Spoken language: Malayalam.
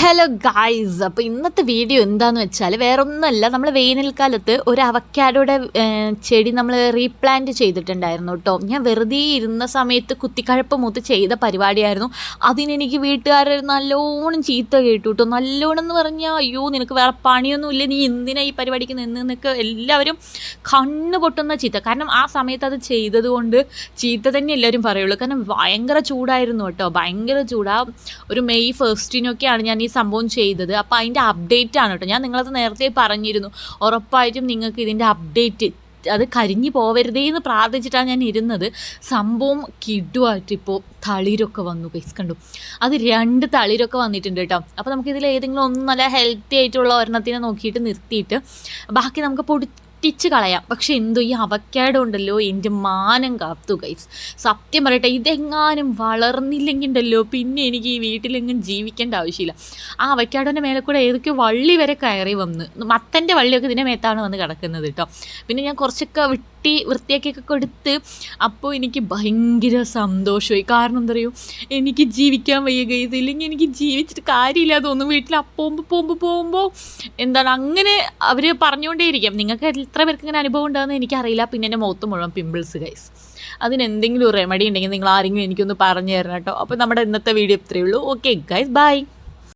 ഹലോ ഗായ്സ്, അപ്പോൾ ഇന്നത്തെ വീഡിയോ എന്താണെന്ന് വെച്ചാൽ വേറെ ഒന്നുമല്ല, നമ്മൾ വേനൽക്കാലത്ത് ഒരു അവക്കാഡോയുടെ ചെടി നമ്മൾ റീപ്ലാന്റ് ചെയ്തിട്ടുണ്ടായിരുന്നു കേട്ടോ. ഞാൻ വെറുതെ ഇരുന്ന സമയത്ത് കുത്തിക്കഴപ്പ് മൂത്ത് ചെയ്ത പരിപാടിയായിരുന്നു. അതിനെനിക്ക് വീട്ടുകാർ നല്ലോണം ചീത്ത കേട്ടു കേട്ടോ. നല്ലോണം എന്ന് പറഞ്ഞാൽ അയ്യോ നിനക്ക് വേറെ പണിയൊന്നുമില്ല, നീ എന്തിനാ ഈ പരിപാടിക്ക് നിന്നൊക്കെ എല്ലാവരും കണ്ണ് പൊട്ടുന്ന ചീത്ത. കാരണം ആ സമയത്ത് അത് ചെയ്തതുകൊണ്ട് ചീത്ത തന്നെ എല്ലാവരും പറയുള്ളൂ. കാരണം ഭയങ്കര ചൂടായിരുന്നു കേട്ടോ, ഭയങ്കര ചൂടാ. ഒരു മെയ് 1 ഞാൻ ഈ സംഭവം ചെയ്തത്. അപ്പോൾ അതിൻ്റെ അപ്ഡേറ്റ് ആണ് കേട്ടോ. ഞാൻ നിങ്ങളത് നേരത്തെ പറഞ്ഞിരുന്നു, ഉറപ്പായിട്ടും നിങ്ങൾക്ക് ഇതിൻ്റെ അപ്ഡേറ്റ് അത് കരിഞ്ഞു പോവരുതേ എന്ന് പ്രാർത്ഥിച്ചിട്ടാണ് ഞാൻ ഇരുന്നത്. സംഭവം കിടുവായിട്ട് ഇപ്പോൾ തളിരൊക്കെ വന്നു, പൈസ കണ്ടു. അത് 2 തളിരൊക്കെ വന്നിട്ടുണ്ട് കേട്ടോ. അപ്പോൾ നമുക്കിതിൽ ഏതെങ്കിലും ഒന്ന് നല്ല ഹെൽത്തി ആയിട്ടുള്ള ഒരെണ്ണത്തിനെ നോക്കിയിട്ട് നിർത്തിയിട്ട് ബാക്കി നമുക്ക് പൊട്ടിച്ച് കളയാം. പക്ഷെ എന്തോ ഈ അവക്കാഡോ ഉണ്ടല്ലോ, എൻ്റെ മാനം കാത്തു ഗൈസ്. സത്യം പറയട്ടെ, ഇതെങ്ങാനും വളർന്നില്ലെങ്കിൽ ഉണ്ടല്ലോ പിന്നെ എനിക്ക് ഈ വീട്ടിലെങ്ങും ജീവിക്കേണ്ട ആവശ്യമില്ല. ആ അവക്കാഡോൻ്റെ മേലെ കൂടെ ഏതൊക്കെയോ വള്ളി വരെ കയറി വന്ന്, മത്തൻ്റെ വള്ളിയൊക്കെ ഇതിൻ്റെ മേത്താണ് വന്ന് കിടക്കുന്നത് കേട്ടോ. പിന്നെ ഞാൻ കുറച്ചൊക്കെ വൃത്തിയാക്കിയൊക്കെ കൊടുത്ത്. അപ്പോൾ എനിക്ക് ഭയങ്കര സന്തോഷമായി. കാരണം എന്താ പറയുക, എനിക്ക് ജീവിക്കാൻ വയ്യ ഗൈസ്. ഇല്ലെങ്കിൽ എനിക്ക് ജീവിച്ചിട്ട് കാര്യമില്ല തോന്നും. വീട്ടിൽ പോകുമ്പോൾ എന്താണ് അങ്ങനെ അവർ പറഞ്ഞുകൊണ്ടേയിരിക്കാം. നിങ്ങൾക്ക് എത്ര പേർക്ക് ഇങ്ങനെ അനുഭവം ഉണ്ടാകുന്ന എനിക്കറിയില്ല. പിന്നെ എൻ്റെ മുഖത്ത് മുഴുവൻ പിമ്പിൾസ് ഗൈസ്. അതിനെന്തെങ്കിലും ഒരു റെമഡി ഉണ്ടെങ്കിൽ നിങ്ങൾ ആരെങ്കിലും എനിക്കൊന്ന് പറഞ്ഞു തരണം കേട്ടോ. അപ്പോൾ നമ്മുടെ ഇന്നത്തെ വീഡിയോ ഇത്രയേ ഉള്ളൂ. Okay guys, by.